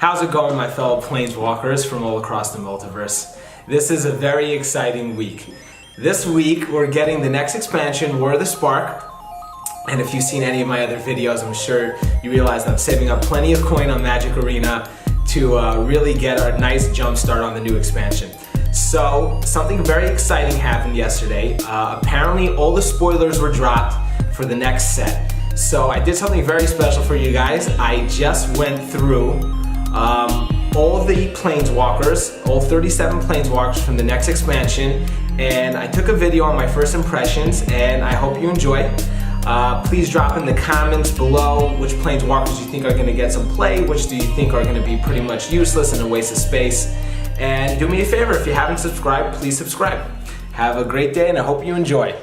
How's it going, my fellow Planeswalkers from all across the multiverse? This is a very exciting week. This week, we're getting the next expansion, War of the Spark. And if you've seen any of my other videos, I'm sure you realize that I'm saving up plenty of coin on Magic Arena to really get a nice jump start on the new expansion. So, something very exciting happened yesterday. Apparently, all the spoilers were dropped for the next set. So, I did something very special for you guys. I just went through all the Planeswalkers, all 37 Planeswalkers from the next expansion, and I took a video on my first impressions, and I hope you enjoy. Please drop in the comments below which Planeswalkers you think are going to get some play, which do you think are going to be pretty much useless and a waste of space. And do me a favor, if you haven't subscribed, please subscribe. Have a great day, and I hope you enjoy.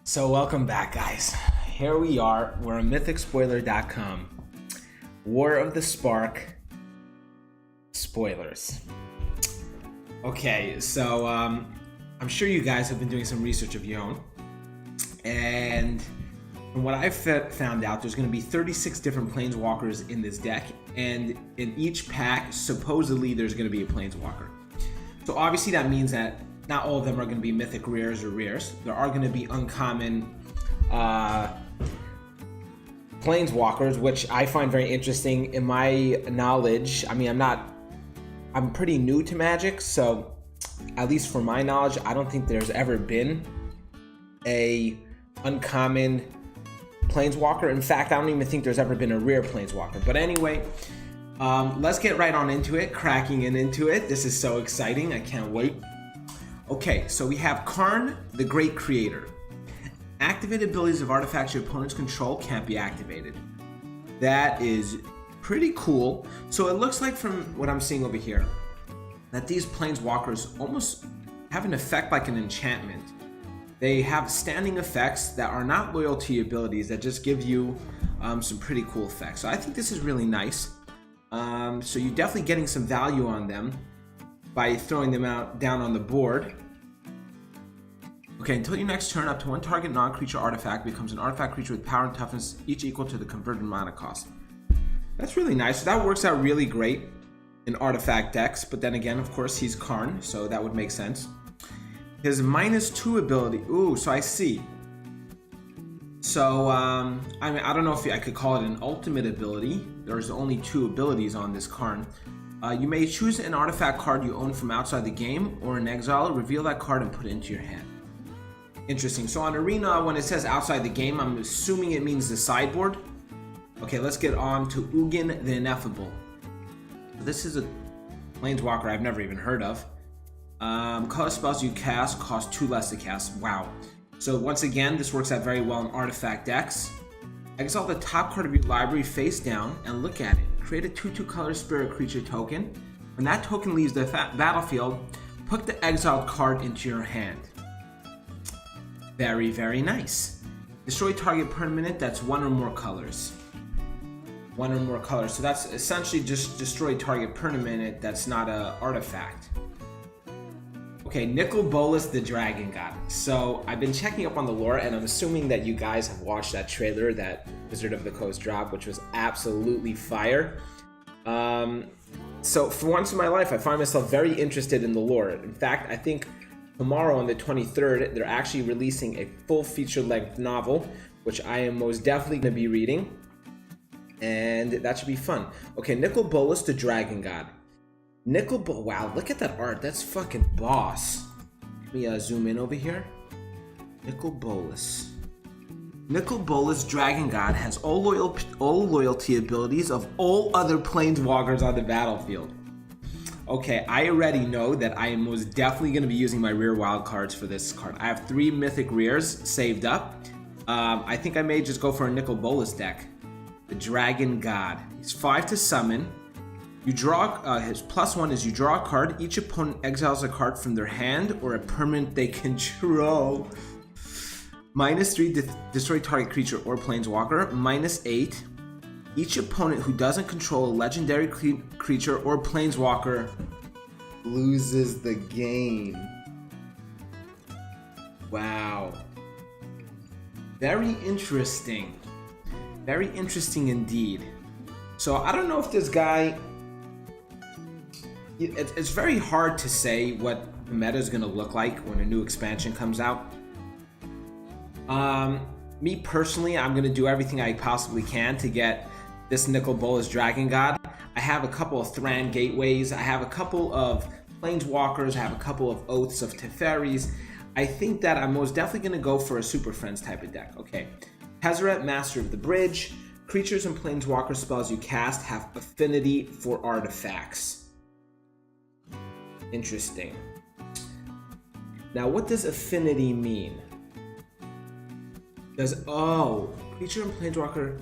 So welcome back, guys. Here we are. We're on mythicspoiler.com. War of the Spark spoilers. Okay, so I'm sure you guys have been doing some research of your own. And from what I've found out, there's going to be 36 different Planeswalkers in this deck. And in each pack, supposedly, there's going to be a Planeswalker. So obviously that means that not all of them are going to be mythic rares or rares. There are going to be uncommon Planeswalkers, which I find very interesting. In my knowledge, I mean, I'm pretty new to Magic, so at least for my knowledge, I don't think there's ever been a uncommon Planeswalker. In fact, I don't even think there's ever been a rare Planeswalker. But anyway, let's get right on into it, cracking into it. This is so exciting. I can't wait. Okay, so we have Karn, the Great Creator. Activated abilities of artifacts your opponent's control can't be activated. That is pretty cool. So it looks like, from what I'm seeing over here, that these Planeswalkers almost have an effect like an enchantment. They have standing effects that are not loyal to your abilities, that just give you some pretty cool effects. So I think this is really nice. So you're definitely getting some value on them by throwing them down on the board. Okay, until your next turn, up to one target non-creature artifact becomes an artifact creature with power and toughness, each equal to the converted mana cost. That's really nice. So that works out really great in artifact decks, but then again, of course, he's Karn, so that would make sense. His -2 ability. Ooh, so I see. So, I mean, I don't know if I could call it an ultimate ability. There's only 2 abilities on this Karn. You may choose an artifact card you own from outside the game, or in exile, reveal that card and put it into your hand. Interesting. So on Arena, when it says outside the game, I'm assuming it means the sideboard. Okay, let's get on to Ugin the Ineffable. This is a Planeswalker I've never even heard of. Color spells you cast cost 2 less to cast. Wow. So once again, this works out very well in artifact decks. Exile the top card of your library face down and look at it. Create a 2/2 color spirit creature token. When that token leaves the battlefield, put the exiled card into your hand. Very, very nice. Destroy target permanent that's 1 or more colors. 1 or more colors. So that's essentially just destroy target permanent that's not an artifact. Okay, Necropolis, the Dragon God. So I've been checking up on the lore, and I'm assuming that you guys have watched that trailer that Wizard of the Coast dropped, which was absolutely fire. So for once in my life, I find myself very interested in the lore. In fact, I think tomorrow on the 23rd, they're actually releasing a full feature-length novel, which I am most definitely going to be reading, and that should be fun. Okay, Necropolis, the Dragon God. Wow, look at that art. That's fucking boss. Let me zoom in over here. Necropolis. Necropolis Dragon God has all loyalty abilities of all other Planeswalkers on the battlefield. Okay, I already know that I am most definitely going to be using my rare wild cards for this card. I have 3 mythic rares saved up. I think I may just go for a Necropolis deck. The Dragon God. He's 5 to summon. You draw, his +1 is you draw a card. Each opponent exiles a card from their hand or a permanent they control. -3, destroy target creature or Planeswalker. -8, each opponent who doesn't control a legendary creature or Planeswalker loses the game. Wow. Very interesting. Very interesting indeed. So I don't know if this guy... It's very hard to say what the meta is going to look like when a new expansion comes out. Me personally, I'm going to do everything I possibly can to get this Necropolis Dragon God. I have a couple of Thran Gateways. I have a couple of Planeswalkers. I have a couple of Oaths of Teferis. I think that I'm most definitely going to go for a Super Friends type of deck. Okay. Tezzeret, Master of the Bridge. Creatures and Planeswalker spells you cast have affinity for artifacts. Interesting. Now, what does affinity mean? Creature and Planeswalker...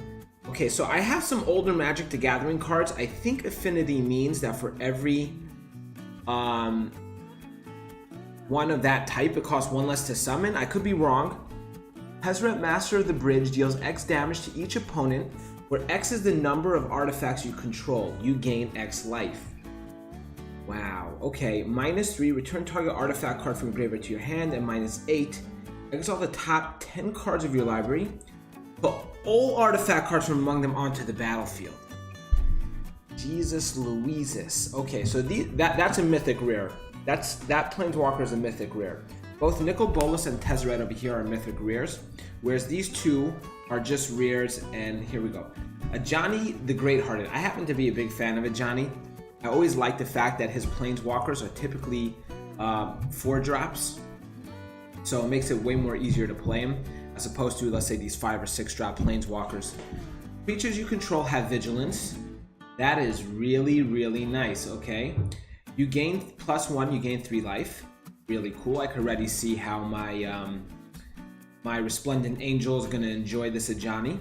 Okay, so I have some older Magic the Gathering cards. I think affinity means that for every one of that type, it costs one less to summon. I could be wrong. Tezzeret, Master of the Bridge, deals X damage to each opponent, where X is the number of artifacts you control. You gain X life. Wow, okay. -3, return target artifact card from your graveyard to your hand, and -8, exile the top 10 cards of your library. Put all artifact cards from among them onto the battlefield. Jesus Louises. Okay, so that's a mythic rare. That Planeswalker is a mythic rare. Both Necropolis and Tezzeret over here are mythic rares, whereas these two are just rares, and here we go. Ajani the Great-Hearted. I happen to be a big fan of Ajani. I always like the fact that his Planeswalkers are typically 4-drops, so it makes it way more easier to play him, as opposed to, let's say, these 5 or 6-drop Planeswalkers. Creatures you control have Vigilance. That is really, really nice, okay? You gain +1, you gain 3 life. Really cool. I can already see how my Resplendent Angel is going to enjoy this Ajani.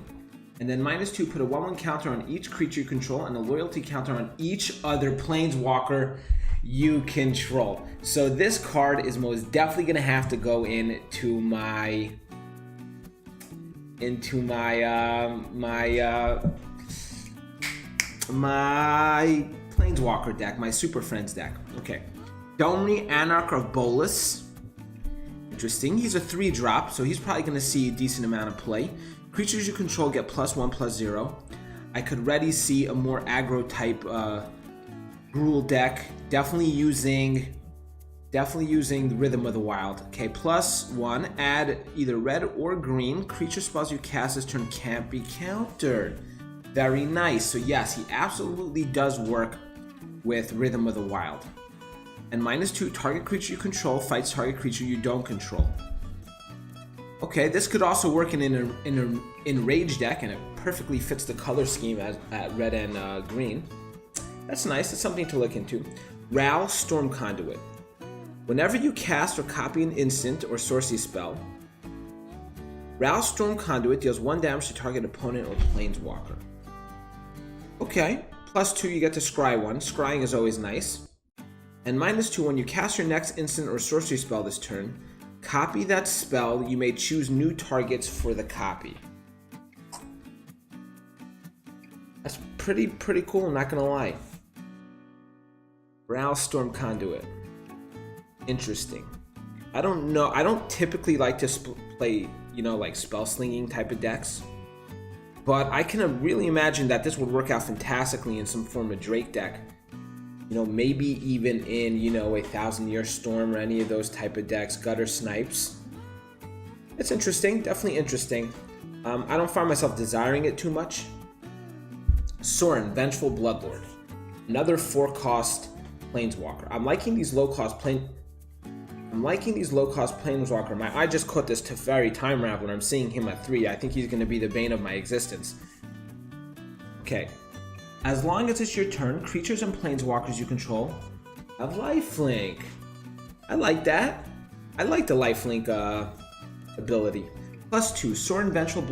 And then -2, put a 1/1 counter on each creature you control and a loyalty counter on each other Planeswalker you control. So this card is most definitely going to have to go into my my Planeswalker deck, my Super Friends deck. Okay. Domri, Anarch of Bolas. Interesting. He's a 3-drop, so he's probably going to see a decent amount of play. Creatures you control get +1/+0. I could already see a more aggro type Gruul deck. Definitely using the Rhythm of the Wild. Okay, +1. Add either red or green. Creature spells you cast this turn can't be countered. Very nice. So yes, he absolutely does work with Rhythm of the Wild. And -2, target creature you control fights target creature you don't control. Okay, this could also work in an Enrage deck, and it perfectly fits the color scheme at red and green. That's nice. That's something to look into. Ral, Storm Conduit. Whenever you cast or copy an instant or sorcery spell, Ral, Storm Conduit deals 1 damage to target opponent or Planeswalker. Okay, +2, you get to scry 1. Scrying is always nice. And -2, when you cast your next instant or sorcery spell this turn, copy that spell. You may choose new targets for the copy. That's pretty cool, I'm not gonna lie. Ral, Storm Conduit. Interesting. I don't know. I don't typically like to play, like spell slinging type of decks. But I can really imagine that this would work out fantastically in some form of Drake deck. Maybe even in, a Thousand Year Storm or any of those type of decks, Gutter Snipes. It's interesting, definitely interesting. I don't find myself desiring it too much. Sorin, Vengeful Bloodlord. Another 4-cost Planeswalker. I'm liking these low-cost Planeswalker. My eye just caught this Teferi Time Raveler. I'm seeing him at 3. I think he's going to be the bane of my existence. Okay. As long as it's your turn, creatures and Planeswalkers you control have lifelink. I like that. I like the lifelink ability. +2, Sorin, Vengeful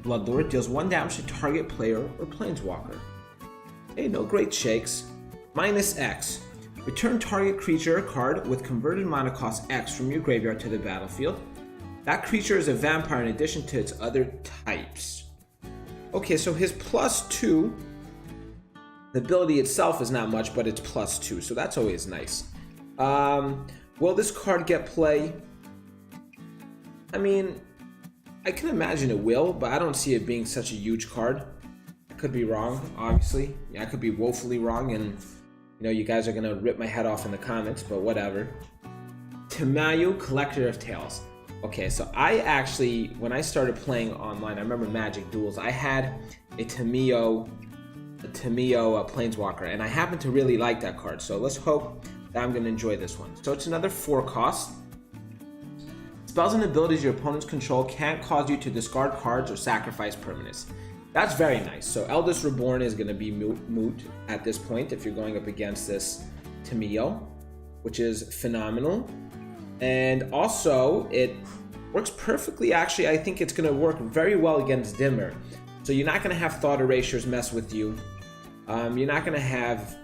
Bloodlord deals 1 damage to target player or Planeswalker. Hey, no great shakes. -X. Return target creature card with converted mana cost X from your graveyard to the battlefield. That creature is a vampire in addition to its other types. Okay, so his +2, the ability itself is not much, but it's +2, so that's always nice. Will this card get play? I mean, I can imagine it will, but I don't see it being such a huge card. I could be wrong, obviously. Yeah, I could be woefully wrong, and you know, you guys are gonna rip my head off in the comments, but whatever. Tamayu, Collector of Tales. Okay, so I actually, when I started playing online, I remember Magic Duels, I had a Tamiyo Planeswalker, and I happen to really like that card, so let's hope that I'm gonna enjoy this one. So it's another 4 cost. Spells and abilities your opponents control can't cause you to discard cards or sacrifice permanents. That's very nice. So Eldest Reborn is going to be moot at this point if you're going up against this Tamiyo, which is phenomenal. And also, it works perfectly. Actually, I think it's going to work very well against Dimmer. So you're not going to have Thought Erasures mess with you. You're not going to have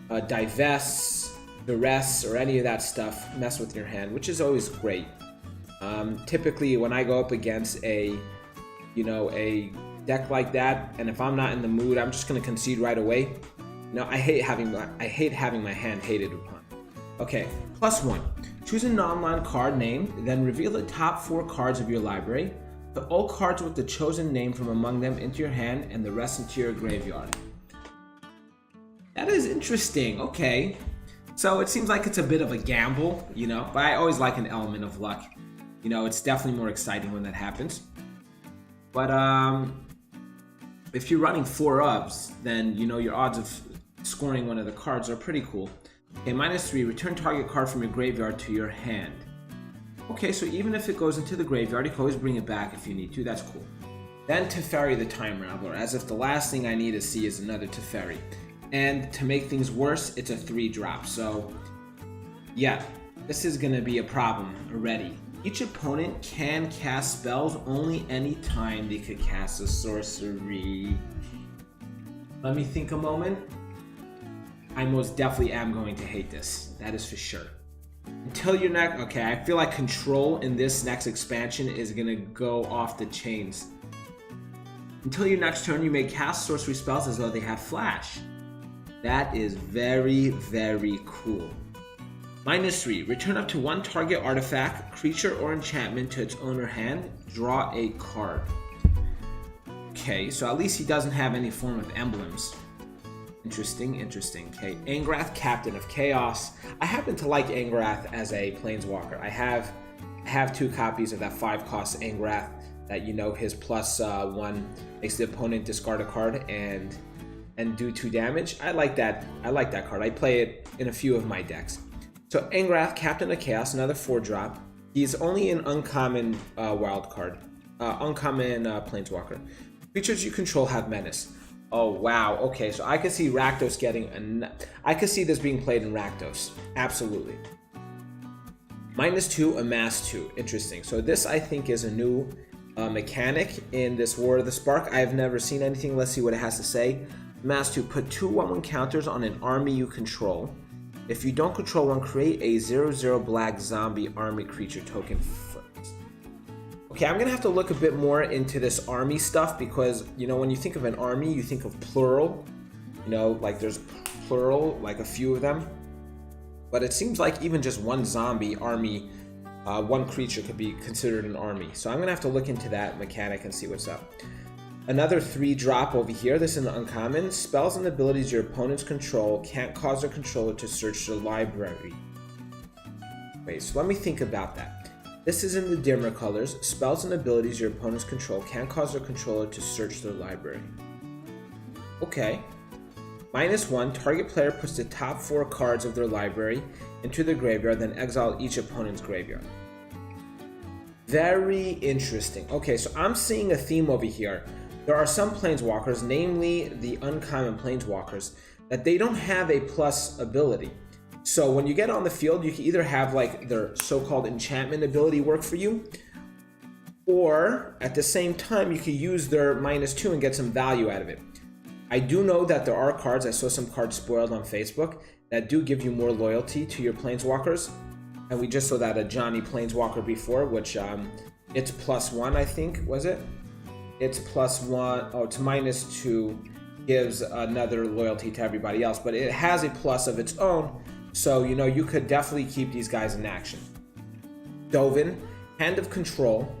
Divest, Duress, or any of that stuff mess with your hand, which is always great. Typically, when I go up against a deck like that, and if I'm not in the mood, I'm just gonna concede right away. No, I hate having my hand hated upon. Okay, +1. Choose a non-land card name, then reveal the top 4 cards of your library. Put all cards with the chosen name from among them into your hand, and the rest into your graveyard. That is interesting. Okay, so it seems like it's a bit of a gamble, you know, but I always like an element of luck. You know, it's definitely more exciting when that happens. But if you're running 4 ups, then you know your odds of scoring one of the cards are pretty cool. Okay, -3, return target card from your graveyard to your hand. Okay, so even if it goes into the graveyard, you can always bring it back if you need to. That's cool. Then Teferi the Time Raveler, as if the last thing I need to see is another Teferi. And to make things worse, it's a 3-drop. So yeah, this is gonna be a problem already. Each opponent can cast spells only any time they could cast a sorcery. Let me think a moment. I most definitely am going to hate this. That is for sure. Until your next... Okay, I feel like control in this next expansion is going to go off the chains. Until your next turn, you may cast sorcery spells as though they have flash. That is very, very cool. -3, return up to 1 target artifact, creature, or enchantment to its owner hand. Draw a card. Okay, so at least he doesn't have any form of emblems. Interesting, interesting. Okay, Angrath, Captain of Chaos. I happen to like Angrath as a Planeswalker. I have 2 copies of that 5-cost Angrath that, you know, his +1 makes the opponent discard a card and do 2 damage. I like that card. I play it in a few of my decks. So Angrath, Captain of Chaos, another 4-drop. He's only an uncommon wild card, uncommon Planeswalker. Creatures you control have menace. Oh wow, okay, so I could see Rakdos I could see this being played in Rakdos, absolutely. -2, Amass 2, interesting. So this I think is a new mechanic in this War of the Spark. I have never seen anything, let's see what it has to say. Amass 2, put 2 1/1 counters on an army you control. If you don't control one, create a 0/0 black zombie army creature token first. Okay, I'm gonna have to look a bit more into this army stuff because, you know, when you think of an army, you think of plural. You know, like there's plural, like a few of them. But it seems like even just one zombie army, one creature could be considered an army. So I'm gonna have to look into that mechanic and see what's up. Another 3-drop over here. This is an uncommon. Spells and abilities your opponents control can't cause their controller to search their library. Wait, so let me think about that. This is in the dimmer colors. Spells and abilities your opponents control can't cause their controller to search their library. Okay. -1, target player puts the top 4 cards of their library into the graveyard, then exile each opponent's graveyard. Very interesting. Okay, so I'm seeing a theme over here. There are some Planeswalkers, namely the uncommon Planeswalkers, that they don't have a plus ability. So when you get on the field, you can either have like their so-called enchantment ability work for you, or at the same time, you can use their -2 and get some value out of it. I do know that there are cards, I saw some cards spoiled on Facebook, that do give you more loyalty to your Planeswalkers. And we just saw that a Johnny Planeswalker before, which it's +1, I think, was it? It's +1, oh, it's -2, gives another loyalty to everybody else, but it has a plus of its own, so, you know, you could definitely keep these guys in action. Dovin, Hand of Control.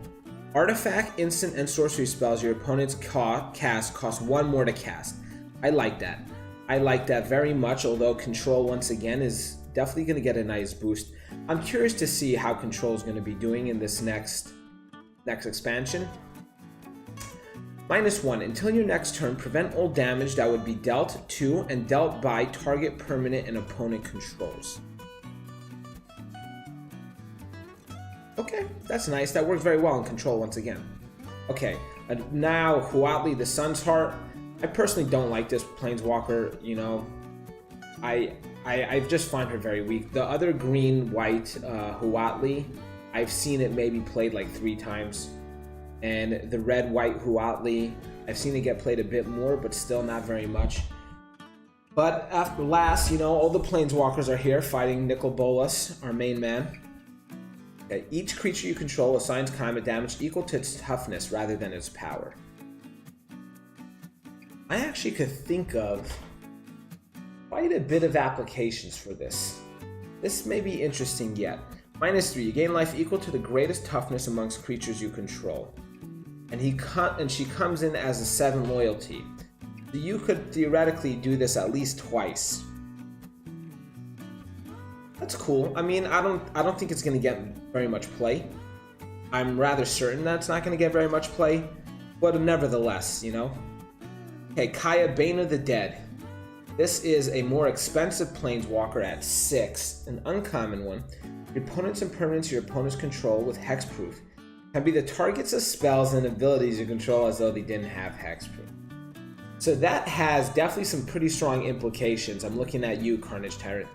Artifact, instant, and sorcery spells your opponent's cast cost 1 more to cast. I like that. I like that very much, although Control, once again, is definitely going to get a nice boost. I'm curious to see how Control is going to be doing in this next expansion. -1. Until your next turn, prevent all damage that would be dealt to and dealt by target permanent and opponent controls. Okay, that's nice. That works very well in Control once again. Okay, now Huatli, the Sun's Heart. I personally don't like this Planeswalker, you know. I just find her very weak. The other green-white Huatli, I've seen it maybe played like 3 times. And the red-white Huatli, I've seen it get played a bit more, but still not very much. But after last, you know, all the Planeswalkers are here fighting Necropolis, our main man. Okay, each creature you control assigns combat damage equal to its toughness rather than its power. I actually could think of quite a bit of applications for this. This may be interesting yet. -3, you gain life equal to the greatest toughness amongst creatures you control. And she comes in as a 7 loyalty. So you could theoretically do this at least twice. That's cool. I mean, I don't think it's going to get very much play. I'm rather certain that it's not going to get very much play, but nevertheless, you know. Okay, Kaya, Bane of the Dead. This is a more expensive Planeswalker at 6, an uncommon one. Your opponents and permanents your opponents control with hexproof can be the targets of spells and abilities you control as though they didn't have hexproof. So that has definitely some pretty strong implications. I'm looking at you, Carnage Tyrant.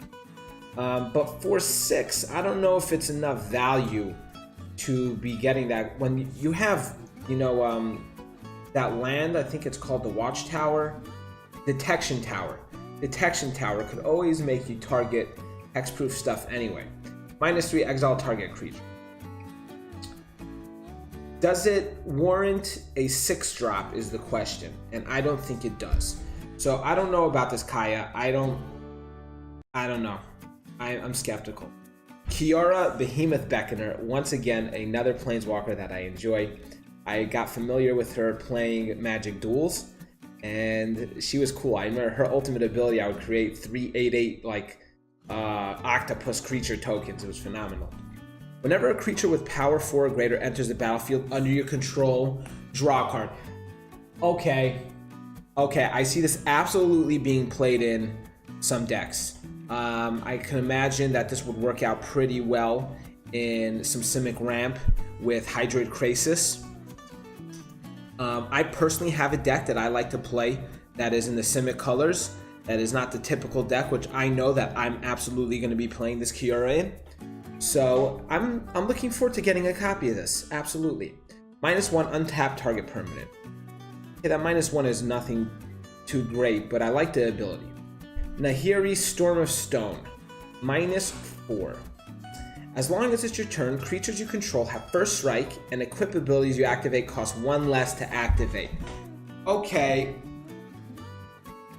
But for 6, I don't know if it's enough value to be getting that. When you have, you know, that land, I think it's called the Watchtower, Detection Tower. Detection Tower could always make you target hexproof stuff anyway. -3, exile target creature. Does it warrant a 6-drop is the question, and I don't think it does. So I don't know about this Kaya. I don't know. I'm skeptical. Chiara, Behemoth Beckoner, once again, another Planeswalker that I enjoy. I got familiar with her playing Magic Duels, and she was cool. I remember her ultimate ability, I would create 3/8/8 like octopus creature tokens. It was phenomenal. Whenever a creature with power 4 or greater enters the battlefield under your control, draw a card. Okay, I see this absolutely being played in some decks. I can imagine that this would work out pretty well in some Simic Ramp with Hydroid Krasis. I personally have a deck that I like to play that is in the Simic colors. That is not the typical deck, which I know that I'm absolutely going to be playing this Chiara in. So I'm looking forward to getting a copy of this. Absolutely. -1, untapped target permanent. Okay, that -1 is nothing too great, but I like the ability. Nahiri, Storm of Stone. -4. As long as it's your turn, creatures you control have first strike, and equip abilities you activate cost 1 less to activate. Okay.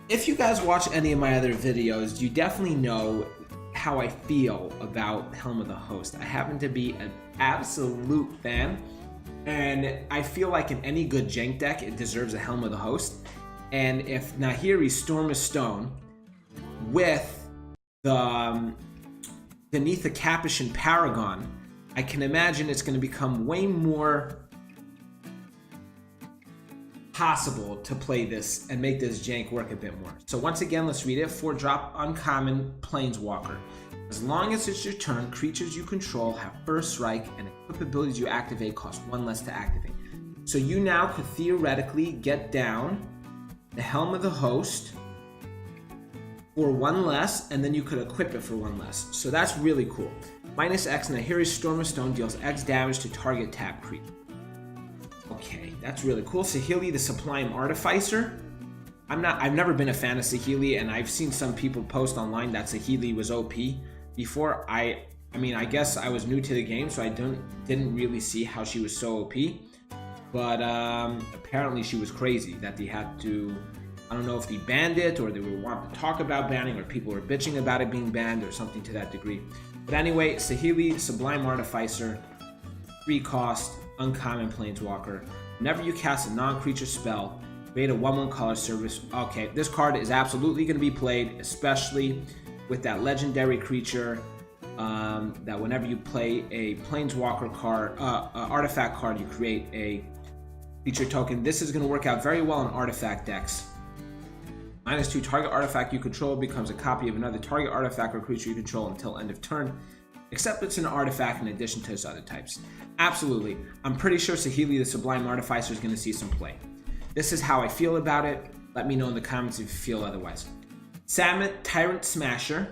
If you guys watch any of my other videos, you definitely know how I feel about Helm of the Host. I happen to be an absolute fan, and I feel like in any good jank deck, it deserves a Helm of the Host. And if Nahiri, Storm of Stone, with the beneath the Capuchin Paragon, I can imagine it's going to become way more possible to play this and make this jank work a bit more. So once again, let's read it. 4-drop uncommon Planeswalker. As long as it's your turn, creatures you control have first strike, and equip abilities you activate cost 1 less to activate. So you now could theoretically get down the Helm of the Host for 1 less, and then you could equip it for 1 less. So that's really cool. -X, Nahiri's Storm of Stone deals X damage to target tap creature. Okay, that's really cool. Saheeli, the Sublime Artificer. I've never been a fan of Saheeli, and I've seen some people post online that Saheeli was OP before. I mean, I guess I was new to the game, so I didn't really see how she was so OP. But apparently she was crazy that they had to. I don't know if they banned it, or they were wanting to talk about banning, or people were bitching about it being banned, or something to that degree. But anyway, Saheeli, Sublime Artificer, 3-cost, uncommon Planeswalker. Whenever you cast a non-creature spell, create a 1/1 color service. Okay, this card is absolutely going to be played, especially with that legendary creature. That whenever you play a Planeswalker card, artifact card, you create a creature token. This is going to work out very well in artifact decks. -2, target artifact you control becomes a copy of another target artifact or creature you control until end of turn, except it's an artifact in addition to its other types. Absolutely. I'm pretty sure Saheeli the Sublime Artificer is going to see some play. This is how I feel about it. Let me know in the comments if you feel otherwise. Samet, Tyrant Smasher.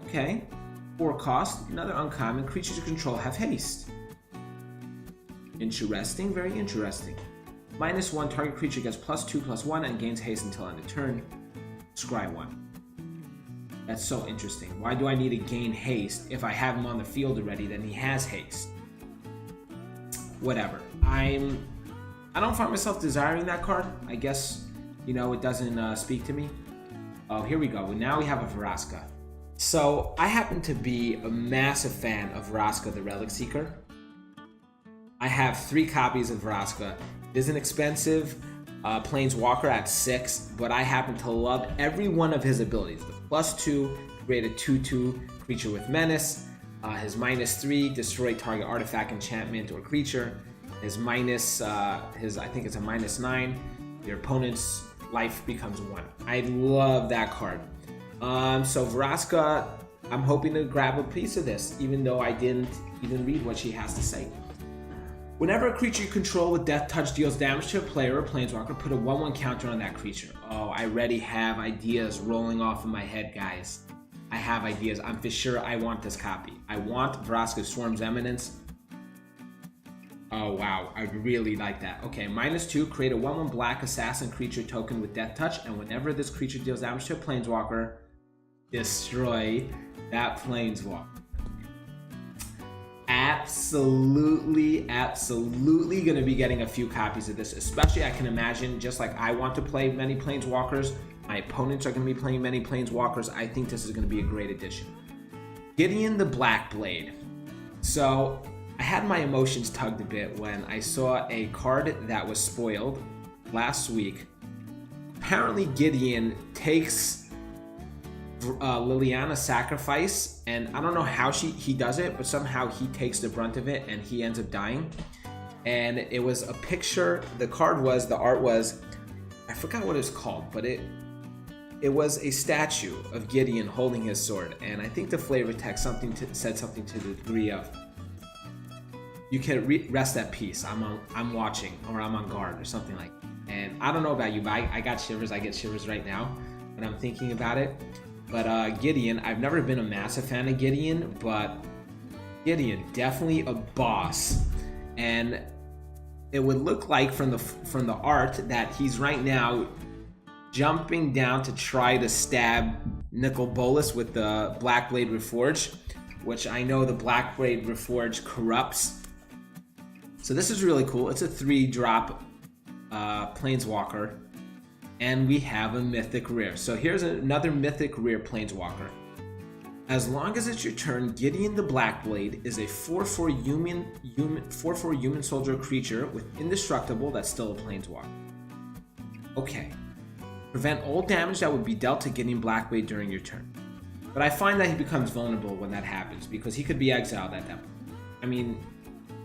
Okay. 4-cost, another uncommon. Creatures you control have haste. Interesting, very interesting. -1, target creature gets +2/+1 and gains haste until end of turn. Scry 1. That's so interesting. Why do I need to gain haste? If I have him on the field already, then he has haste. Whatever. I don't find myself desiring that card. I guess, you know, it doesn't speak to me. Oh, here we go. Now we have a Vraska. So I happen to be a massive fan of Vraska the Relic Seeker. I have 3 copies of Vraska. It is an expensive Planeswalker at 6, but I happen to love every one of his abilities. The +2, create a 2/2 creature with menace. His -3, destroy target artifact, enchantment, or creature. His I think it's a -9. Your opponent's life becomes 1. I love that card. So Vraska, I'm hoping to grab a piece of this, even though I didn't even read what she has to say. Whenever a creature you control with Death Touch deals damage to a player or Planeswalker, put a 1/1 counter on that creature. Oh, I already have ideas rolling off in my head, guys. I have ideas. I'm for sure I want this copy. I want Vraska Swarm's Eminence. Oh, wow. I really like that. Okay, -2, create a 1/1 black assassin creature token with Death Touch, and whenever this creature deals damage to a Planeswalker, destroy that Planeswalker. Absolutely gonna be getting a few copies of this, especially I can imagine, just like I want to play many Planeswalkers, my opponents are gonna be playing many Planeswalkers. I think this is gonna be a great addition. Gideon the Blackblade. So I had my emotions tugged a bit when I saw a card that was spoiled last week. Apparently Gideon takes Liliana Sacrifice, and I don't know how he does it, but somehow he takes the brunt of it and he ends up dying. And it was a picture, the art was, I forgot what it's called, but it was a statue of Gideon holding his sword, and I think the flavor text said something to the degree of, you can rest at peace, I'm watching, or I'm on guard, or something like that. And I don't know about you, but I got shivers. I get shivers right now when I'm thinking about it. But Gideon, I've never been a massive fan of Gideon, but Gideon, definitely a boss. And it would look like from the art that he's right now jumping down to try to stab Necropolis with the Blackblade Reforged, which I know the Blackblade Reforged corrupts. So this is really cool. It's a 3-drop Planeswalker. And we have a mythic rare. So here's another mythic rare Planeswalker. As long as it's your turn, Gideon the Blackblade is a 4/4 human soldier creature with indestructible that's still a Planeswalker. Okay. Prevent all damage that would be dealt to Gideon Blackblade during your turn. But I find that he becomes vulnerable when that happens, because he could be exiled at that point. I mean,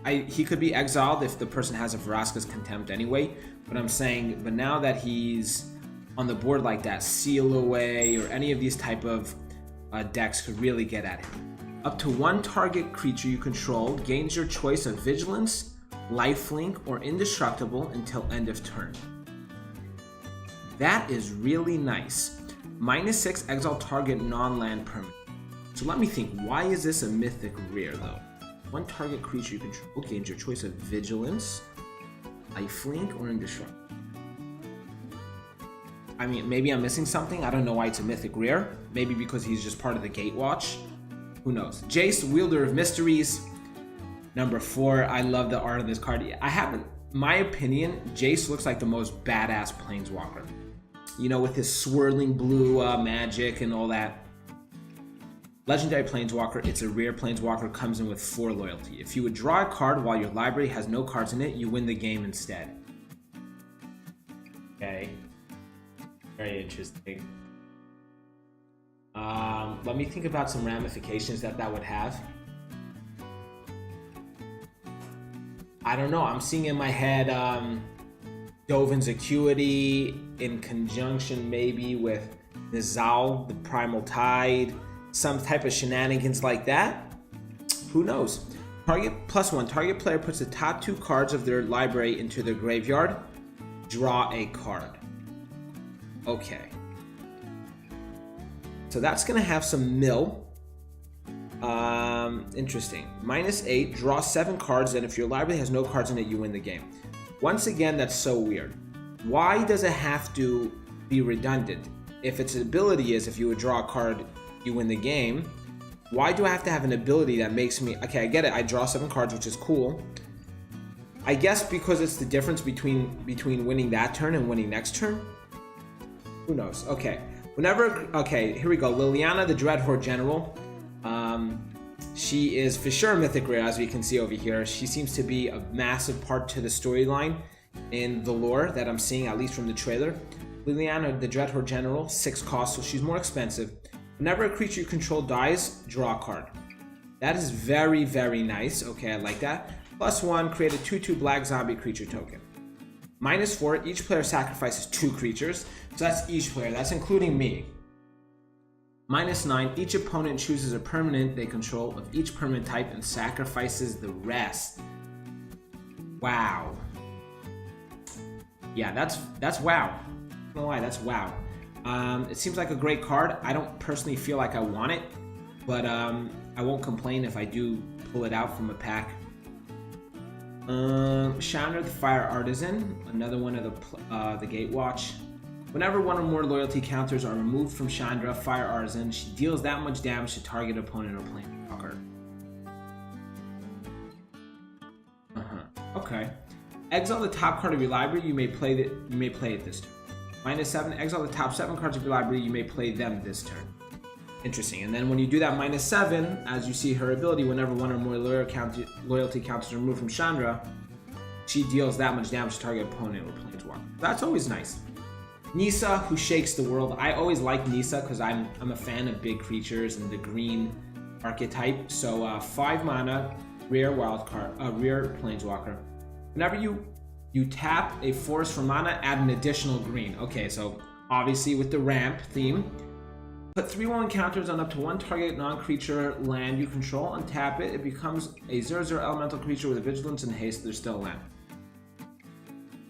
he could be exiled if the person has a Vraska's Contempt anyway, but I'm saying, but now that he's on the board like that, Seal Away or any of these type of decks could really get at him. Up to 1 target creature you control gains your choice of Vigilance, Lifelink, or Indestructible until end of turn. That is really nice. -6, exile target non-land permanent. So let me think, why is this a mythic rare though? 1 target creature you control gains your choice of Vigilance, Lifelink, or Indestructible. I mean, maybe I'm missing something. I don't know why it's a mythic rare. Maybe because he's just part of the Gatewatch. Who knows? Jace, Wielder of Mysteries. Number 4. I love the art of this card. My opinion, Jace looks like the most badass Planeswalker. You know, with his swirling blue magic and all that. Legendary Planeswalker, it's a rare Planeswalker, comes in with 4 loyalty. If you would draw a card while your library has no cards in it, you win the game instead. Okay. Very interesting. Let me think about some ramifications that would have. I don't know. I'm seeing in my head Dovin's Acuity in conjunction maybe with Nizal, the Primal Tide, some type of shenanigans like that. Who knows? Target +1. Target player puts the top 2 cards of their library into their graveyard. Draw a card. Okay. So that's going to have some mill. Interesting. -8. Draw 7 cards, and if your library has no cards in it, you win the game. Once again, that's so weird. Why does it have to be redundant? If its ability is if you would draw a card, you win the game, why do I have to have an ability that makes me... Okay, I get it. I draw 7 cards, which is cool. I guess because it's the difference between winning that turn and winning next turn? Who knows? Okay. Okay, here we go. Liliana, the Dreadhorde General. She is for sure mythic rare, as we can see over here. She seems to be a massive part to the storyline in the lore that I'm seeing, at least from the trailer. Liliana, the Dreadhorde General, 6 cost, so she's more expensive. Whenever a creature you control dies, draw a card. That is very, very nice. Okay, I like that. +1, create a 2/2 black zombie creature token. -4, each player sacrifices 2 creatures. So that's each player, that's including me. -9, each opponent chooses a permanent they control of each permanent type and sacrifices the rest. Wow. Yeah, that's wow. I don't know why, that's wow. It seems like a great card. I don't personally feel like I want it, but I won't complain if I do pull it out from a pack. Chandra, the Fire Artisan, another one of the Gatewatch. Whenever one or more loyalty counters are removed from Chandra, Fire Artisan, she deals that much damage to target opponent or Planeswalker. Okay. Exile the top card of your library. You may play it this turn. -7. Exile the top 7 cards of your library. You may play them this turn. Interesting. And then when you do that -7, as you see her ability, whenever one or more loyalty counters are removed from Chandra, she deals that much damage to target opponent or Planeswalker. That's always nice. Nissa, who shakes the world. I always like Nissa because I'm a fan of big creatures and the green archetype. So 5 mana, rare rare Planeswalker. Whenever you tap a forest for mana, add an additional green. Okay, so obviously with the ramp theme, put 3/1 counters on up to 1 target non-creature land you control. Untap it. It becomes a 0/0 elemental creature with vigilance and haste. There's still land.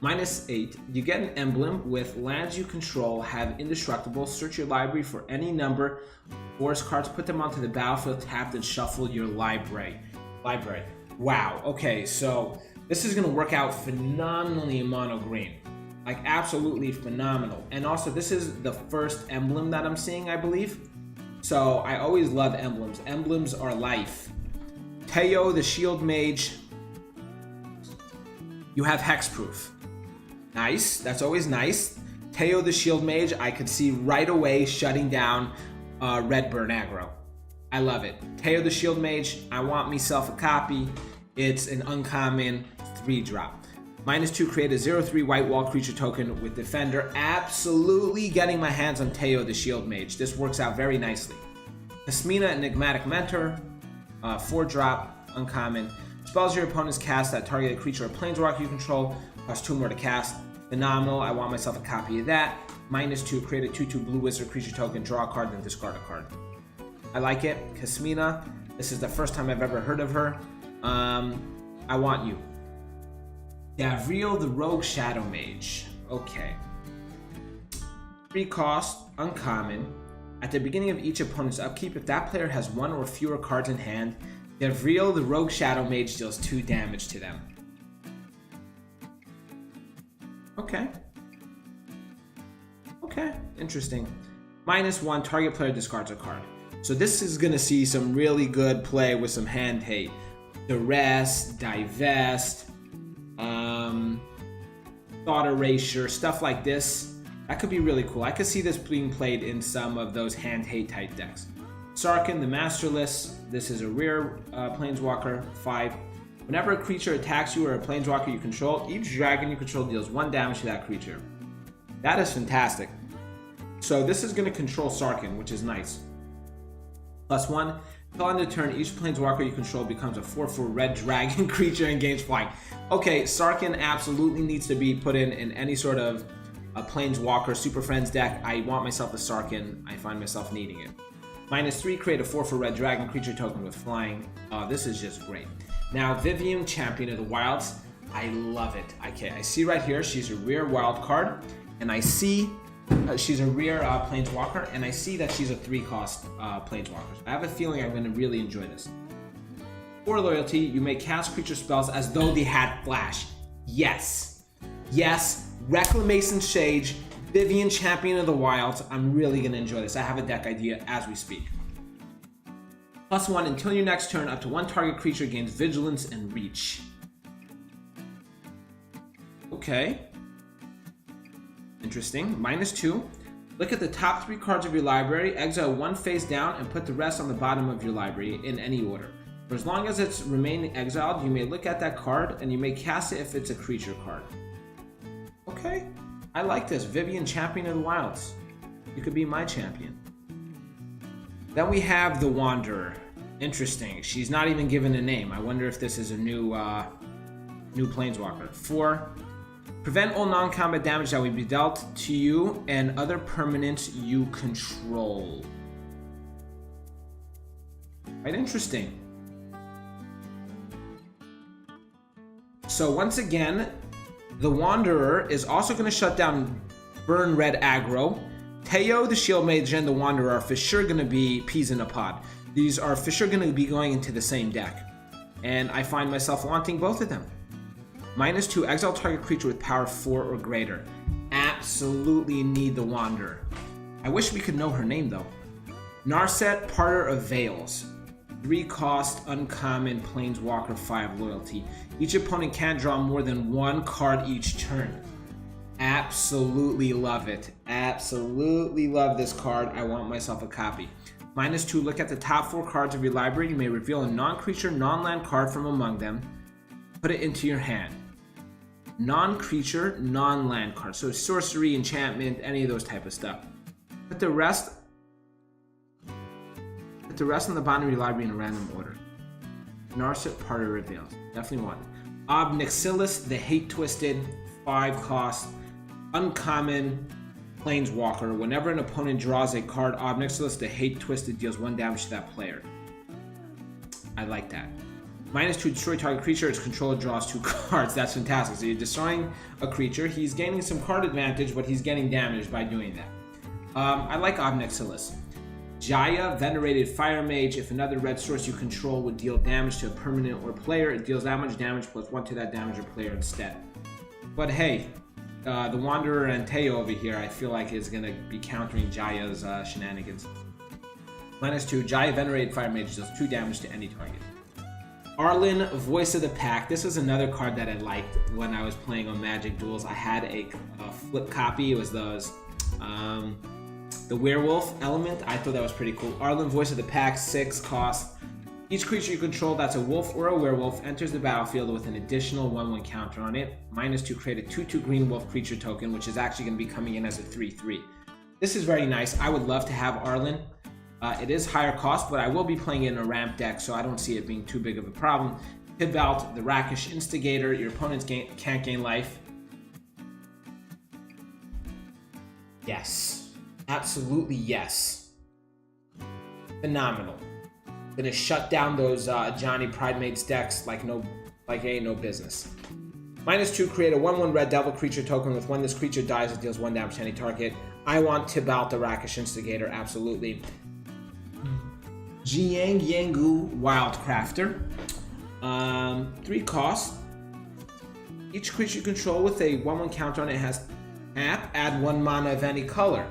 -8. You get an emblem with lands you control have indestructible. Search your library for any number of forest cards, put them onto the battlefield, tapped, and shuffle your library. Wow. Okay, so this is going to work out phenomenally in mono green. Like, absolutely phenomenal. And also, this is the first emblem that I'm seeing, I believe. So, I always love emblems. Emblems are life. Teo, the Shield Mage. You have hexproof. Nice. That's always nice. Teo, the Shield Mage, I could see right away shutting down Redburn aggro. I love it. Teo, the Shield Mage, I want myself a copy. It's an uncommon 3-drop. -2, create a 0/3 white wall creature token with Defender. Absolutely getting my hands on Teo, the Shield Mage. This works out very nicely. Mina, Enigmatic Mentor, 4-drop, uncommon. Spells your opponents cast that target a creature or Planeswalker you control. Cost 2 more to cast. Phenomenal. I want myself a copy of that. -2, create a 2/2 blue wizard creature token, draw a card, then discard a card. I like it. Kasmina, this is the first time I've ever heard of her. I want you. Davriel, the Rogue Shadow Mage. Okay. 3 cost, uncommon. At the beginning of each opponent's upkeep, if that player has 1 or fewer cards in hand, Davriel, the Rogue Shadow Mage, deals 2 damage to them. Okay. Okay, interesting. -1, target player discards a card. So this is going to see some really good play with some hand hate. Duress, Divest, Thought Erasure, stuff like this. That could be really cool. I could see this being played in some of those hand hate type decks. Sarkhan, the Masterless. This is a rare Planeswalker, 5. Whenever a creature attacks you or a Planeswalker you control, each dragon you control deals 1 damage to that creature. That is fantastic. So this is going to control Sarkhan, which is nice. +1. Until end of turn, each Planeswalker you control becomes a 4/4 red dragon creature and gains flying. Okay, Sarkhan absolutely needs to be put in any sort of a Planeswalker Super Friends deck. I want myself a Sarkhan. I find myself needing it. -3, create a 4/4 red dragon creature token with flying. This is just great. Now, Vivian, Champion of the Wilds. I love it. Okay, I see right here she's a rare wild card, and I see she's a rare Planeswalker, and I see that she's a 3-cost Planeswalker. I have a feeling I'm going to really enjoy this. For loyalty, you may cast creature spells as though they had flash. Yes. Yes. Reclamation Sage, Vivian, Champion of the Wilds. I'm really going to enjoy this. I have a deck idea as we speak. +1, until your next turn, up to 1 target creature gains Vigilance and Reach. Okay. Interesting. -2. Look at the top 3 cards of your library, exile 1 face down, and put the rest on the bottom of your library in any order. For as long as it's remaining exiled, you may look at that card, and you may cast it if it's a creature card. Okay. I like this. Vivian, Champion of the Wilds. You could be my champion. Then we have the Wanderer. Interesting. She's not even given a name. I wonder if this is a new Planeswalker. 4. Prevent all non-combat damage that will be dealt to you and other permanents you control. Quite interesting. So once again, the Wanderer is also going to shut down Burn Red aggro. Teo, the Shield Mage, and the Wanderer are for sure going to be peas in a pod. These are for sure going to be going into the same deck. And I find myself wanting both of them. -2, exile target creature with power 4 or greater. Absolutely need the Wanderer. I wish we could know her name though. Narset, Parter of Veils. 3-cost, uncommon, Planeswalker, 5 loyalty. Each opponent can't draw more than 1 card each turn. Absolutely love it. Absolutely love this card. I want myself a copy. -2, look at the top 4 cards of your library. You may reveal a non-creature, non-land card from among them. Put it into your hand. Non-creature, non-land card. So sorcery, enchantment, any of those type of stuff. Put the rest on the bottom of your library in a random order. Narset, Parter of Veils. Definitely want it. Obnixilis, the Hate-Twisted, 5-cost, uncommon Planeswalker. Whenever an opponent draws a card, Obnixilis, the Hate-Twisted, deals 1 damage to that player. I like that. -2, destroy target creature. Its controller draws 2 cards. That's fantastic. So you're destroying a creature. He's gaining some card advantage, but he's getting damaged by doing that. I like Obnixilis. Jaya, Venerated Fire Mage. If another red source you control would deal damage to a permanent or player, it deals that much damage +1 to that damage or player instead. But hey, the Wanderer and Teo over here, I feel like is going to be countering Jaya's shenanigans. -2, Jaya, Venerated Fire Mage deals 2 damage to any target. Arlen, Voice of the Pack. This was another card that I liked when I was playing on Magic Duels. I had a flip copy. It was those, the Werewolf element. I thought that was pretty cool. Arlen, Voice of the Pack, 6 cost. Each creature you control that's a wolf or a werewolf enters the battlefield with an additional 1/1 counter on it. -2, create a 2/2 green wolf creature token, which is actually going to be coming in as a 3/3. This is very nice. I would love to have Arlen. It is higher cost, but I will be playing it in a ramp deck, so I don't see it being too big of a problem. Tibalt, the Rakish Instigator. Your opponents can't gain life. Yes. Absolutely yes. Phenomenal. Gonna shut down those Johnny Pridemates decks like ain't no business. -2, create a 1/1 red devil creature token with when this creature dies, it deals 1 damage to any target. I want Tibalt, the Rakish Instigator, absolutely. Jiang Yangu Wildcrafter. 3 costs. Each creature you control with a 1/1 counter on it has tap, add 1 mana of any color.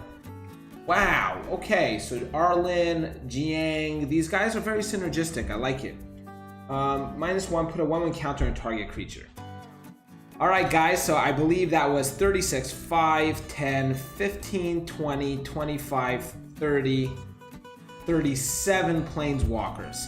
Wow, okay, so Arlen, Jiang, these guys are very synergistic. I like it. -1, put a 1/1 counter on target creature. Alright guys, so I believe that was 36, 5, 10, 15, 20, 25, 30, 37 Planeswalkers.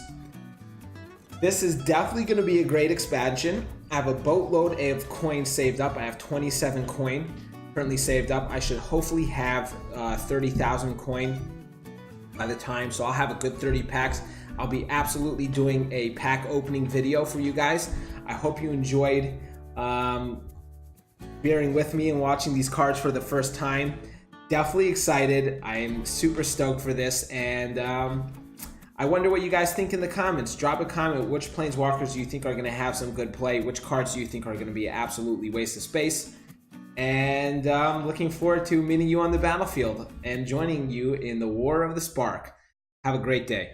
This is definitely going to be a great expansion. I have a boatload of coins saved up. I have 27 coin currently saved up. I should hopefully have 30,000 coin by the time, so I'll have a good 30 packs. I'll be absolutely doing a pack opening video for you guys. I hope you enjoyed bearing with me and watching these cards for the first time. Definitely excited. I am super stoked for this, and I wonder what you guys think in the comments. Drop a comment. Which Planeswalkers do you think are going to have some good play? Which cards do you think are going to be absolutely waste of space? And looking forward to meeting you on the battlefield and joining you in the War of the Spark. Have a great day.